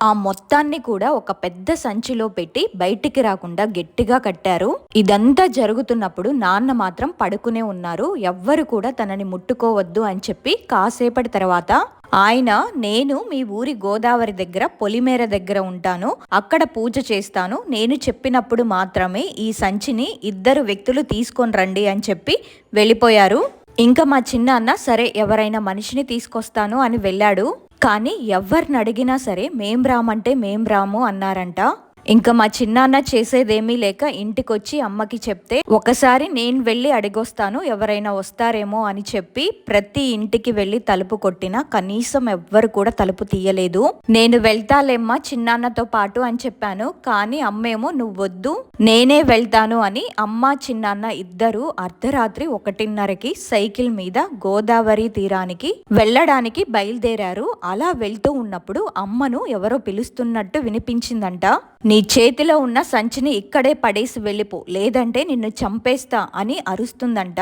ఆ మొత్తాన్ని కూడా ఒక పెద్ద సంచిలో పెట్టి బయటికి రాకుండా గట్టిగా కట్టారు. ఇదంతా జరుగుతున్నప్పుడు నాన్న మాత్రం పడుకునే ఉన్నారు. ఎవ్వరు కూడా తనని ముట్టుకోవద్దు అని చెప్పి కాసేపటి తర్వాత ఆయన, నేను మీ ఊరి గోదావరి దగ్గర పొలిమేర దగ్గర ఉంటాను, అక్కడ పూజ చేస్తాను, నేను చెప్పినప్పుడు మాత్రమే ఈ సంచిని 2 వ్యక్తులు తీసుకొని రండి అని చెప్పి వెళ్ళిపోయారు. ఇంకా మా చిన్న అన్న సరే ఎవరైనా మనిషిని తీసుకొస్తాను అని వెళ్ళాడు. కానీ ఎవరిని అడిగినా సరే మేం రామంటే మేం రాము అన్నారంట. ఇంకా మా చిన్నాన్న చేసేదేమీ లేక ఇంటికొచ్చి అమ్మకి చెప్తే, ఒకసారి నేను వెళ్ళి అడిగొస్తాను ఎవరైనా వస్తారేమో అని చెప్పి ప్రతి ఇంటికి వెళ్ళి తలుపు కొట్టినా కనీసం ఎవ్వరు కూడా తలుపు తీయలేదు. నేను వెళ్తాలేమ్మా చిన్నాన్నతో పాటు అని చెప్పాను. కానీ అమ్మేమో నువ్వొద్దు నేనే వెళ్తాను అని అమ్మ చిన్నాన్న ఇద్దరు అర్ధరాత్రి 1:30కి సైకిల్ మీద గోదావరి తీరానికి వెళ్ళడానికి బయలుదేరారు. అలా వెళ్తూ ఉన్నప్పుడు అమ్మను ఎవరో పిలుస్తున్నట్టు వినిపించిందంట. నీ చేతిలో ఉన్న సంచిని ఇక్కడే పడేసి వెళ్ళిపో, లేదంటే నిన్ను చంపేస్తా అని అరుస్తుందంట.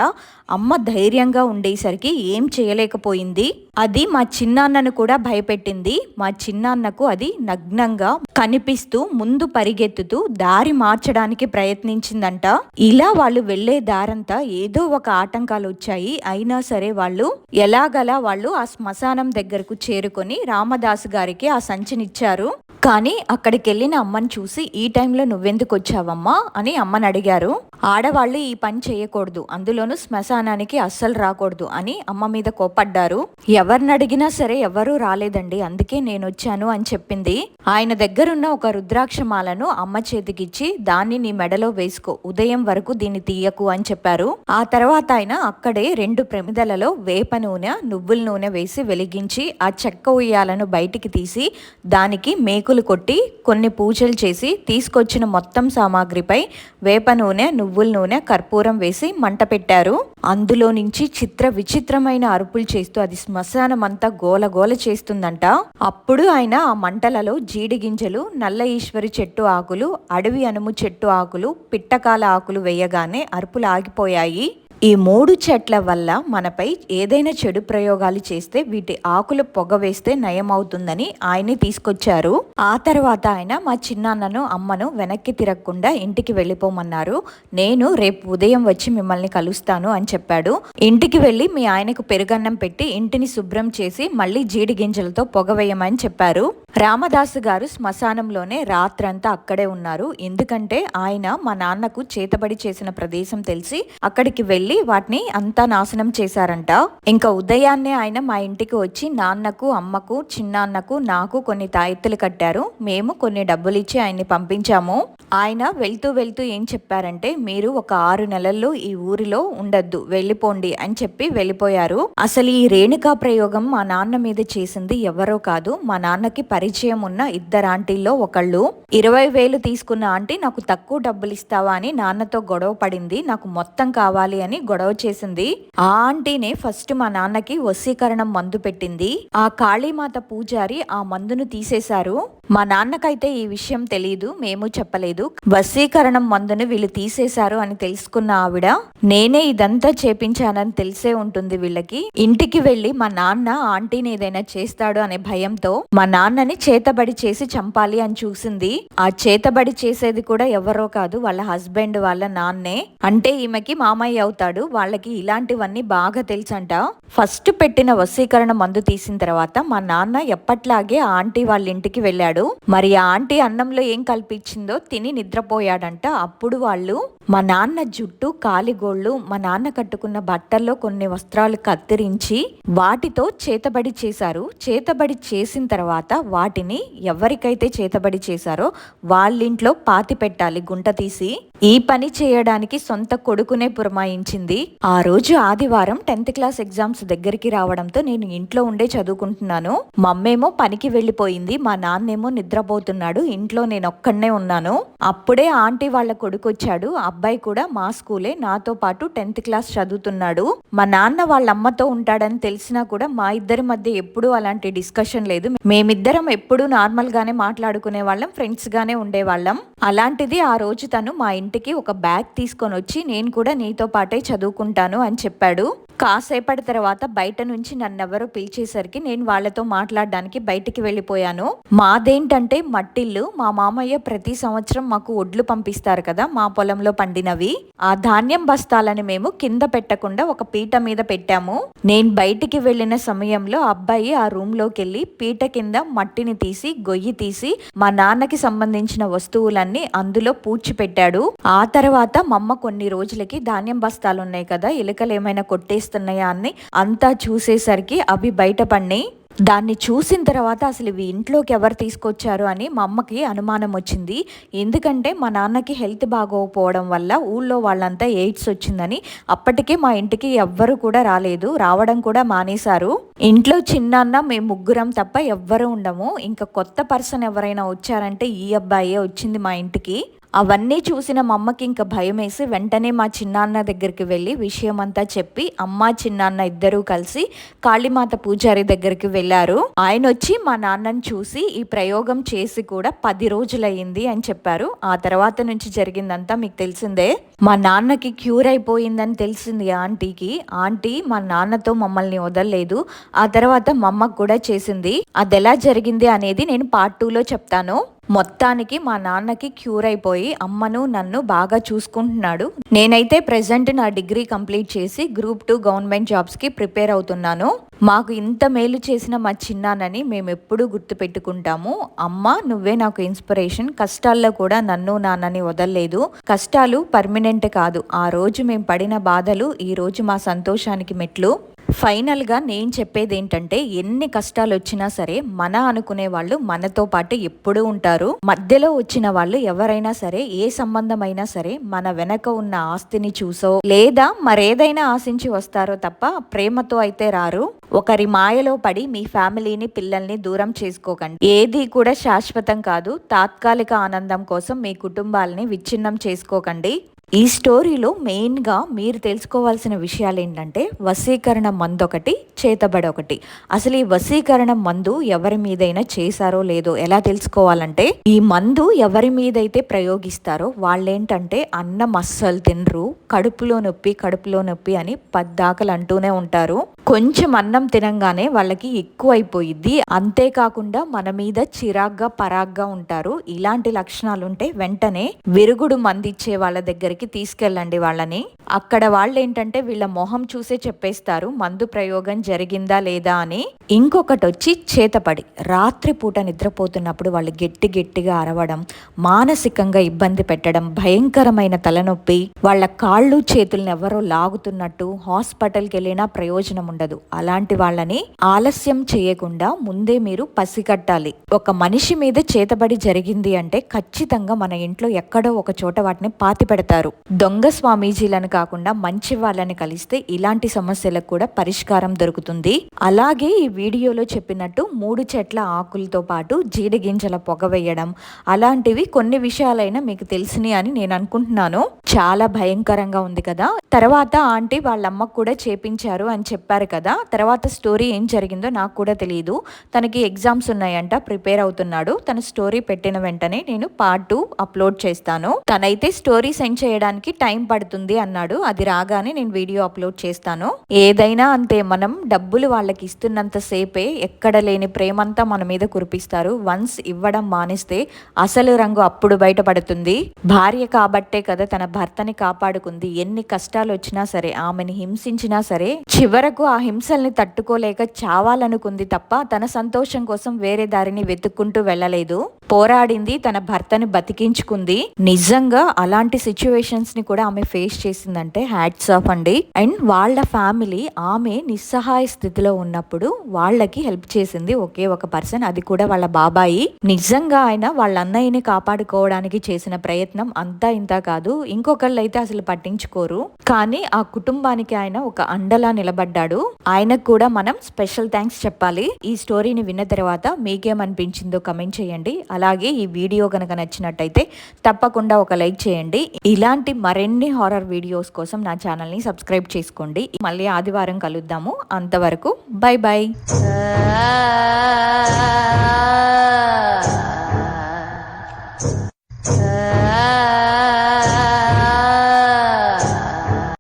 అమ్మ ధైర్యంగా ఉండేసరికి ఏం చేయలేకపోయింది. అది మా చిన్నాన్నను కూడా భయపెట్టింది. మా చిన్నాన్నకు అది నగ్నంగా కనిపిస్తూ ముందు పరిగెత్తుతూ దారి మార్చడానికి ప్రయత్నించిందంట. ఇలా వాళ్ళు వెళ్లే దారంతా ఏదో ఒక ఆటంకాలు వచ్చాయి. అయినా సరే వాళ్ళు ఎలాగలా వాళ్ళు ఆ శ్మశానం దగ్గరకు చేరుకొని రామదాసు గారికి ఆ సంచినిచ్చారు. కానీ అక్కడికి వెళ్ళిన అమ్మని చూసి, ఈ టైంలో నువ్వెందుకు వచ్చావమ్మా అని అమ్మని అడిగారు. ఆడవాళ్ళు ఈ పని చేయకూడదు, అందులోనూ శ్మశానానికి అస్సలు రాకూడదు అని అమ్మ మీద కోపడ్డారు. ఎవరిని అడిగినా సరే ఎవరూ రాలేదండి, అందుకే నేను వచ్చాను అని చెప్పింది. ఆయన దగ్గరున్న ఒక రుద్రాక్షమాలను అమ్మ చేతికిచ్చి, దాన్ని నీ మెడలో వేసుకో, ఉదయం వరకు దీన్ని తీయకు అని చెప్పారు. ఆ తర్వాత ఆయన అక్కడే 2 ప్రమిదలలో వేప నూనె, నువ్వుల నూనె వేసి వెలిగించి ఆ చెక్క ఉయ్యాలను బయటికి తీసి దానికి మేకులు కొట్టి కొన్ని పూజలు చేసి తీసుకొచ్చిన మొత్తం సామాగ్రిపై వేప నూనె, నువ్వుల నూనె, కర్పూరం వేసి మంట పెట్టారు. అందులో నుంచి విచిత్రమైన అరుపులు చేస్తూ అది శ్మశానం అంతా గోలగోల చేస్తుందంట. అప్పుడు ఆయన ఆ మంటలలో జీడి గింజలు, నల్ల ఈశ్వరి చెట్టు ఆకులు, అడవి అనుము చెట్టు ఆకులు, పిట్టకాల ఆకులు వేయగానే అరుపులు ఆగిపోయాయి. ఈ 3 చెట్ల వల్ల మనపై ఏదైనా చెడు ప్రయోగాలు చేస్తే వీటి ఆకులు పొగ వేస్తే నయమవుతుందని ఆయనే తీసుకొచ్చారు. ఆ తర్వాత ఆయన మా చిన్నాన్నను అమ్మను వెనక్కి తిరగకుండా ఇంటికి వెళ్ళిపోమన్నారు. నేను రేపు ఉదయం వచ్చి మిమ్మల్ని కలుస్తాను అని చెప్పాడు. ఇంటికి వెళ్ళి మీ ఆయనకు పెరుగన్నం పెట్టి ఇంటిని శుభ్రం చేసి మళ్ళీ జీడి గింజలతో పొగ వేయమని చెప్పారు. రామదాసు గారు శ్మశానంలోనే రాత్రంతా అక్కడే ఉన్నారు. ఎందుకంటే ఆయన మా నాన్నకు చేతబడి చేసిన ప్రదేశం తెలిసి అక్కడికి వెళ్ళి వాటిని అంతా నాశనం చేశారంట. ఇంకా ఉదయాన్నే ఆయన మా ఇంటికి వచ్చి నాన్నకు అమ్మకు చిన్నాన్నకు నాకు కొన్ని తాయెత్తులు కట్టారు. మేము కొన్ని డబ్బులు ఇచ్చి ఆయన్ని పంపించాము. ఆయన వెళ్తూ వెళ్తూ ఏం చెప్పారంటే, మీరు ఒక 6 నెలల్లో ఈ ఊరిలో ఉండద్దు, వెళ్ళిపోండి అని చెప్పి వెళ్ళిపోయారు. అసలు ఈ రేణుకా ప్రయోగం మా నాన్న మీద చేసింది ఎవరో కాదు, మా నాన్నకి పరిచయం ఉన్న 2 ఆంటీల్లో ఒకళ్ళు. 20,000 తీసుకున్న ఆంటీ నాకు తక్కువ డబ్బులు ఇస్తావా అని నాన్నతో గొడవ పడింది. నాకు మొత్తం కావాలి అని గొడవ చేసింది. ఆ ఆంటీనే ఫస్ట్ మా నాన్నకి వశీకరణం మందు పెట్టింది. ఆ కాళీమాత పూజారి ఆ మందును తీసేశారు. మా నాన్నకైతే ఈ విషయం తెలియదు, మేము చెప్పలేదు. వశీకరణం మందును వీళ్ళు తీసేశారు అని తెలుసుకున్న ఆవిడ, నేనే ఇదంతా చేపించానని తెలిసే ఉంటుంది వీళ్ళకి. ఇంటికి వెళ్లి మా నాన్న ఆంటీని ఏదైనా చేస్తాడు అనే భయంతో మా నాన్నని చేతబడి చేసి చంపాలి అని చూసింది. ఆ చేతబడి చేసేది కూడా ఎవరో కాదు, వాళ్ళ హస్బెండ్ వాళ్ళ నాన్నే. అంటే ఈమెకి మామయ్య అవుతాడు. వాళ్ళకి ఇలాంటివన్నీ బాగా తెలుసంట. ఫస్ట్ పెట్టిన వశీకరణ మందు తీసిన తర్వాత మా నాన్న ఎప్పట్లాగే ఆ ఆంటీ వాళ్ళ ఇంటికి వెళ్ళాడు. మరి ఆ ఆంటీ అన్నంలో ఏం కల్పించిందో తిని నిద్రపోయాడంట. అప్పుడు వాళ్ళు మా నాన్న జుట్టు, కాలిగోళ్ళు, మా నాన్న కట్టుకున్న బట్టల్లో కొన్ని వస్త్రాలు కత్తిరించి వాటితో చేతబడి చేశారు. చేతబడి చేసిన తర్వాత వాటిని ఎవరికైతే చేతబడి చేశారో వాళ్ళింట్లో పాతి పెట్టాలి గుంట తీసి. ఈ పని చేయడానికి సొంత కొడుకునే పురమాయించింది. ఆ రోజు ఆదివారం 10th క్లాస్ ఎగ్జామ్స్ దగ్గరికి రావడంతో నేను ఇంట్లో ఉండే చదువుకుంటున్నాను. మమ్మేమో పనికి వెళ్ళిపోయింది, మా నాన్నేమో నిద్రపోతున్నాడు. ఇంట్లో నేను ఒక్కడనే ఉన్నాను. అప్పుడే ఆంటీ వాళ్ళ కొడుకు వచ్చాడు. అబ్బాయి కూడా మా స్కూలే, నాతో పాటు 10th క్లాస్ చదువుతున్నాడు. మా నాన్న వాళ్ళ అమ్మతో ఉంటాడని తెలిసినా కూడా మా ఇద్దరి మధ్య ఎప్పుడూ అలాంటి డిస్కషన్ లేదు. మేమిద్దరం ఎప్పుడూ నార్మల్ గానే మాట్లాడుకునే వాళ్ళం, ఫ్రెండ్స్ గానే ఉండేవాళ్ళం. అలాంటిది ఆ రోజు తను మా ఇంటికి ఒక బ్యాగ్ తీసుకొని వచ్చి, నేను కూడా నీతో పాటే చదువుకుంటాను అని చెప్పాడు. కాసేపటి తర్వాత బయట నుంచి నన్నెవరో పిలిచేసరికి నేను వాళ్ళతో మాట్లాడడానికి బయటికి వెళ్ళిపోయాను. మాదేంటంటే మట్టిల్లు. మా మామయ్య ప్రతి సంవత్సరం మాకు ఒడ్లు పంపిస్తారు కదా, మా పొలంలో పండినవి. ఆ ధాన్యం బస్తాలని మేము కింద పెట్టకుండా ఒక పీట మీద పెట్టాము. నేను బయటికి వెళ్ళిన సమయంలో అబ్బాయి ఆ రూమ్ లోకి వెళ్ళి పీట కింద మట్టిని తీసి గొయ్యి తీసి మా నాన్నకి సంబంధించిన వస్తువులన్నీ అందులో పూడ్చిపెట్టాడు. ఆ తర్వాత మా అమ్మ కొన్ని రోజులకి ధాన్యం బస్తాలు ఉన్నాయి కదా, ఎలుకలు ఏమైనా కొట్టేస్తున్నాయా అని అంతా చూసేసరికి అవి బయటపడినాయి. దాన్ని చూసిన తర్వాత అసలు ఇవి ఇంట్లోకి ఎవరు తీసుకొచ్చారు అని మా అమ్మకి అనుమానం వచ్చింది. ఎందుకంటే మా నాన్నకి హెల్త్ బాగోకపోవడం వల్ల ఊళ్ళో వాళ్ళంతా ఎయిడ్స్ వచ్చిందని అప్పటికే మా ఇంటికి ఎవ్వరు కూడా రాలేదు, రావడం కూడా మానేశారు. ఇంట్లో చిన్నాన్న మేము ముగ్గురం తప్ప ఎవ్వరు ఉండము. ఇంకా కొత్త పర్సన్ ఎవరైనా వచ్చారంటే ఈ అబ్బాయే వచ్చింది మా ఇంటికి. అవన్నీ చూసిన మా అమ్మకి ఇంకా భయం వేసి వెంటనే మా చిన్నాన్న దగ్గరికి వెళ్ళి విషయం అంతా చెప్పి అమ్మ చిన్నాన్న ఇద్దరూ కలిసి కాళీమాత పూజారి దగ్గరికి వెళ్ళారు. ఆయన వచ్చి మా నాన్నని చూసి ఈ ప్రయోగం చేసి కూడా 10 రోజులయ్యింది అని చెప్పారు. ఆ తర్వాత నుంచి జరిగిందంతా మీకు తెలిసిందే. మా నాన్నకి క్యూర్ అయిపోయిందని తెలిసింది ఆంటీకి. ఆంటీ మా నాన్నతో మమ్మల్ని వదలలేదు. ఆ తర్వాత మా అమ్మకు కూడా చేసింది. అది ఎలా జరిగింది అనేది నేను పార్ట్ 2లో చెప్తాను. మొత్తానికి మా నాన్నకి క్యూర్ అయిపోయి అమ్మను నన్ను బాగా చూసుకుంటున్నాడు. నేనైతే ప్రెసెంట్ నా డిగ్రీ కంప్లీట్ చేసి Group 2 గవర్నమెంట్ జాబ్స్కి ప్రిపేర్ అవుతున్నాను. మాకు ఇంత మేలు చేసిన మా చిన్నాన్నని మేము ఎప్పుడూ గుర్తుపెట్టుకుంటాము. అమ్మ నువ్వే నాకు ఇన్స్పిరేషన్. కష్టాల్లో కూడా నన్ను నాన్నని వదలలేదు. కష్టాలు పర్మనెంట్ కాదు. ఆ రోజు మేము పడిన బాధలు ఈ రోజు మా సంతోషానికి మెట్లు. ఫైనల్గా నేను చెప్పేది ఏంటంటే, ఎన్ని కష్టాలు వచ్చినా సరే మన అనుకునే వాళ్ళు మనతో పాటు ఎప్పుడూ ఉంటారు. మధ్యలో వచ్చిన వాళ్ళు ఎవరైనా సరే, ఏ సంబంధమైనా సరే మన వెనక ఉన్న ఆస్తిని చూసో లేదా మరేదైనా ఆశించి వస్తారో తప్ప ప్రేమతో అయితే రారు. ఒకరి మాయలో పడి మీ ఫ్యామిలీని పిల్లల్ని దూరం చేసుకోకండి. ఏది కూడా శాశ్వతం కాదు. తాత్కాలిక ఆనందం కోసం మీ కుటుంబాలని విచ్ఛిన్నం చేసుకోకండి. ఈ స్టోరీలో మెయిన్గా మీరు తెలుసుకోవాల్సిన విషయాలు ఏంటంటే వశీకరణ మందు ఒకటి, చేతబడి ఒకటి. అసలు ఈ వశీకరణ మందు ఎవరి మీదైనా చేశారో లేదో ఎలా తెలుసుకోవాలంటే, ఈ మందు ఎవరి మీదైతే ప్రయోగిస్తారో వాళ్ళేంటంటే అన్నం అస్సలు తినరు, కడుపులో నొప్పి అని పద్దాకలు అంటూనే ఉంటారు. కొంచెం అన్నం తినంగానే వాళ్ళకి ఎక్కువ అయిపోయిద్ది. అంతేకాకుండా మన మీద చిరాగ్గా పరాగ్గా ఉంటారు. ఇలాంటి లక్షణాలు ఉంటే వెంటనే విరుగుడు మందిచ్చే వాళ్ళ దగ్గరికి తీసుకెళ్ళండి వాళ్ళని. అక్కడ వాళ్ళు ఏంటంటే వీళ్ళ మొహం చూసే చెప్పేస్తారు మందు ప్రయోగం జరిగిందా లేదా అని. ఇంకొకటి వచ్చి చేతపడి, రాత్రిపూట నిద్రపోతున్నప్పుడు వాళ్ళు గట్టిగా అరవడం, మానసికంగా ఇబ్బంది పెట్టడం, భయంకరమైన తలనొప్పి, వాళ్ళ కాళ్ళు చేతులను ఎవరో లాగుతున్నట్టు, హాస్పిటల్కి వెళ్ళినా ప్రయోజనం ఉండదు. అలాంటి వాళ్ళని ఆలస్యం చేయకుండా ముందే మీరు పసిగట్టాలి. ఒక మనిషి మీద చేతబడి జరిగింది అంటే ఖచ్చితంగా మన ఇంట్లో ఎక్కడో ఒక చోట వాటిని పాతి పెడతారు. దొంగ స్వామీజీలను కాకుండా మంచి వాళ్ళని కలిస్తే ఇలాంటి సమస్యలకు కూడా పరిష్కారం దొరుకుతుంది. అలాగే ఈ వీడియోలో చెప్పినట్టు 3 చెట్ల ఆకులతో పాటు జీడిగింజల పొగ వేయడం, అలాంటివి కొన్ని విషయాలైనా మీకు తెలిసినాయి అని నేను అనుకుంటున్నాను. చాలా భయంకరంగా ఉంది కదా. తర్వాత ఆంటీ వాళ్ళ అమ్మకు కూడా చేపించారు అని చెప్పారు కదా. తర్వాత స్టోరీ ఏం జరిగిందో నాకు కూడా తెలియదు. తనకి ఎగ్జామ్స్ ఉన్నాయంట, ప్రిపేర్ అవుతున్నాడు. తన స్టోరీ పెట్టిన వెంటనే నేను పార్ట్ 2 అప్లోడ్ చేస్తాను. తనైతే స్టోరీ సెండ్ చేయడానికి టైం పడుతుంది అన్నాడు. అది రాగానే నేను వీడియో అప్లోడ్ చేస్తాను. ఏదైనా అంతే, మనం డబ్బులు వాళ్ళకి ఇస్తున్నంత సేపే ఎక్కడ లేని ప్రేమంతా మన మీద కురిపిస్తారు. వన్స్ ఇవ్వడం మానేస్తే అసలు రంగు అప్పుడు బయటపడుతుంది. భార్య కాబట్టే కదా తన భర్తని కాపాడుకుంది. ఎన్ని కష్టాలు వచ్చినా సరే, ఆమెని హింసించినా సరే, చివరకు ఆ హింసల్ని తట్టుకోలేక చావాలనుకుంది తప్ప తన సంతోషం కోసం వేరే దారిని వెతుక్కుంటూ వెళ్ళలేదు. పోరాడింది, తన భర్తని బతికించుకుంది. నిజంగా అలాంటి సిచ్యువేషన్స్ ని కూడా ఆమె ఫేస్ చేసిందంటే హ్యాట్స్ ఆఫ్ అండి. అండ్ వాళ్ళ ఫ్యామిలీ ఆమె నిస్సహాయ స్థితిలో ఉన్నప్పుడు వాళ్ళకి హెల్ప్ చేసింది ఒకే ఒక పర్సన్, అది కూడా వాళ్ళ బాబాయి. నిజంగా ఆయన వాళ్ళ అన్నయ్యని కాపాడుకోవడానికి చేసిన ప్రయత్నం అంతా ఇంత కాదు. ఇంకొకళ్ళు అయితే అసలు పట్టించుకోరు, కానీ ఆ కుటుంబానికి ఆయన ఒక అండలా నిలబడ్డాడు. ఆయనకు కూడా మనం స్పెషల్ థ్యాంక్స్ చెప్పాలి. ఈ స్టోరీని విన్న తర్వాత మీకేమనిపించిందో కమెంట్ చేయండి. అలాగే ఈ వీడియో కనుక నచ్చినట్టయితే తప్పకుండా ఒక లైక్ చేయండి. ఇలాంటి మరిన్ని హారర్ వీడియోస్ కోసం నా ఛానల్ని సబ్స్క్రైబ్ చేసుకోండి. మళ్ళీ ఆదివారం కలుద్దాము. అంతవరకు బై బై.